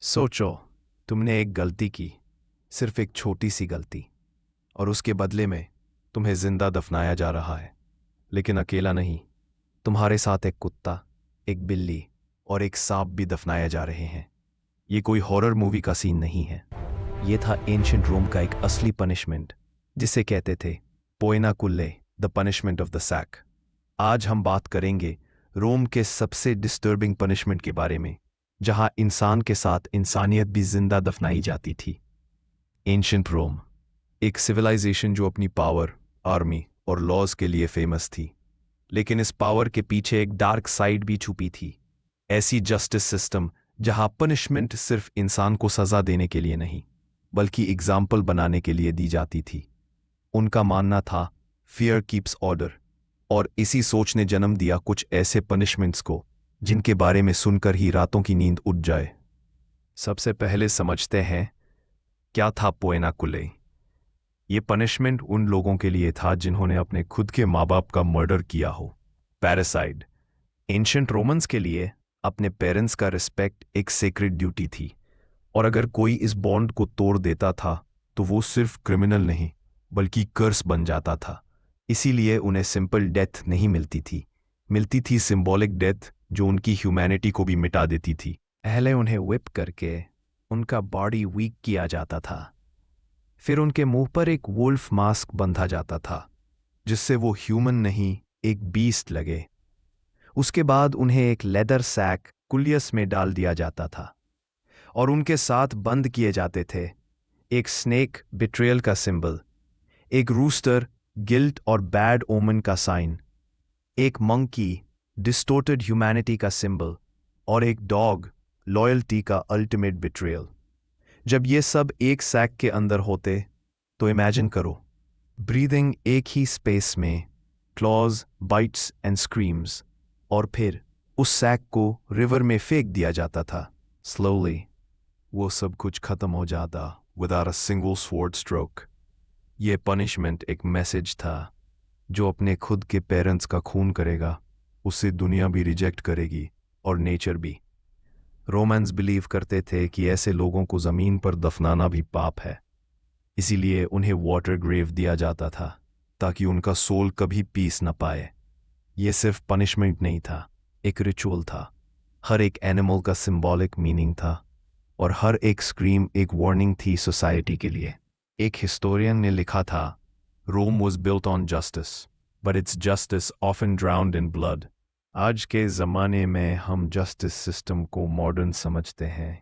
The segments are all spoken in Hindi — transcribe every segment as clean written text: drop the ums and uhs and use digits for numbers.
सोचो, तुमने एक गलती की, सिर्फ एक छोटी सी गलती, और उसके बदले में तुम्हें जिंदा दफनाया जा रहा है। लेकिन अकेला नहीं, तुम्हारे साथ एक कुत्ता, एक बिल्ली और एक सांप भी दफनाए जा रहे हैं। ये कोई हॉरर मूवी का सीन नहीं है। ये था एंशिएंट रोम का एक असली पनिशमेंट, जिसे कहते थे पोएना कुल्ले, the punishment of the sack. आज हम बात करेंगे रोम के सबसे डिस्टर्बिंग पनिशमेंट के बारे में, जहां इंसान के साथ इंसानियत भी जिंदा दफनाई जाती थी। एंशिएंट रोम, एक सिविलाइजेशन जो अपनी पावर, आर्मी और लॉज के लिए फेमस थी। लेकिन इस पावर के पीछे एक डार्क साइड भी छुपी थी। ऐसी जस्टिस सिस्टम जहां पनिशमेंट सिर्फ इंसान को सजा देने के लिए नहीं, बल्कि एग्जाम्पल बनाने के लिए दी जाती थी। उनका मानना था फियर कीप्स ऑर्डर, और इसी सोच ने जन्म दिया कुछ ऐसे पनिशमेंट्स को जिनके बारे में सुनकर ही रातों की नींद उड़ जाए। सबसे पहले समझते हैं क्या था पोएना कुले। ये पनिशमेंट उन लोगों के लिए था जिन्होंने अपने खुद के माँ बाप का मर्डर किया हो। पैरासाइड, एंशिएंट रोमन्स के लिए अपने पेरेंट्स का रिस्पेक्ट एक सेक्रेड ड्यूटी थी, और अगर कोई इस बॉन्ड को तोड़ देता था तो वो सिर्फ क्रिमिनल नहीं बल्कि कर्स बन जाता था। इसीलिए उन्हें सिंपल डेथ नहीं मिलती थी सिंबॉलिक डेथ जो उनकी ह्यूमैनिटी को भी मिटा देती थी। पहले उन्हें व्हिप करके उनका बॉडी वीक किया जाता था, फिर उनके मुंह पर एक वुल्फ मास्क बंधा जाता था जिससे वो ह्यूमन नहीं एक बीस्ट लगे। उसके बाद उन्हें एक लेदर सैक कुलियस में डाल दिया जाता था और उनके साथ बंद किए जाते थे एक स्नेक बिट्रेयल का सिंबल, एक रूस्टर गिल्ट और बैड ओमन का साइन, एक मंकी डिस्टोर्टेड ह्यूमैनिटी का सिंबल और एक डॉग लॉयल्टी का अल्टीमेट बिट्रेयल। जब ये सब एक सैक के अंदर होते तो इमेजिन करो, ब्रीदिंग एक ही स्पेस में, क्लॉज, बाइट्स एंड स्क्रीम्स, और फिर उस सैक को रिवर में फेंक दिया जाता था। स्लोली वो सब कुछ खत्म हो जाता without a single sword stroke. ये पनिशमेंट एक मैसेज था, जो अपने खुद के पेरेंट्स का खून करेगा उससे दुनिया भी रिजेक्ट करेगी और नेचर भी। रोमन्स बिलीव करते थे कि ऐसे लोगों को ज़मीन पर दफनाना भी पाप है, इसीलिए उन्हें वाटर ग्रेव दिया जाता था ताकि उनका सोल कभी पीस न पाए। यह सिर्फ पनिशमेंट नहीं था, एक रिचुअल था। हर एक एनिमल का सिंबॉलिक मीनिंग था और हर एक स्क्रीम एक वार्निंग थी सोसाइटी के लिए। एक हिस्टोरियन ने लिखा था, Rome was built on justice but its justice often drowned in blood. आज के ज़माने में हम जस्टिस सिस्टम को मॉडर्न समझते हैं,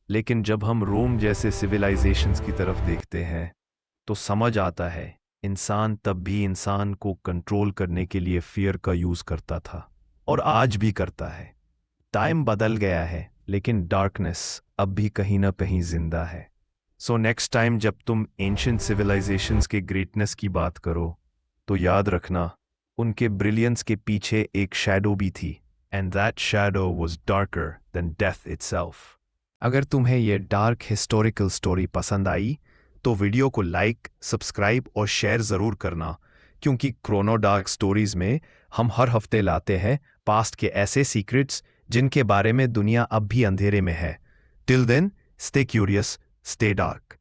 लेकिन जब हम रोम जैसे सिविलाइजेशंस की तरफ देखते हैं तो समझ आता है इंसान तब भी इंसान को कंट्रोल करने के लिए फियर का यूज़ करता था और आज भी करता है। टाइम बदल गया है लेकिन डार्कनेस अब भी कहीं ना कहीं जिंदा है। सो नेक्स्ट टाइम जब तुम एंशिएंट सिविलाइजेशंस के ग्रेटनेस की बात करो तो याद रखना उनके ब्रिलियंस के पीछे एक शैडो भी थी, and that shadow was darker then death itself. अगर तुम्हें यह डार्क हिस्टोरिकल स्टोरी पसंद आई तो वीडियो को लाइक, सब्सक्राइब और शेयर ज़रूर करना, क्योंकि क्रोनो डार्क स्टोरीज में हम हर हफ्ते लाते हैं पास्ट के ऐसे सीक्रेट्स जिनके बारे में दुनिया अब भी अंधेरे में है। Till then, stay curious, stay dark.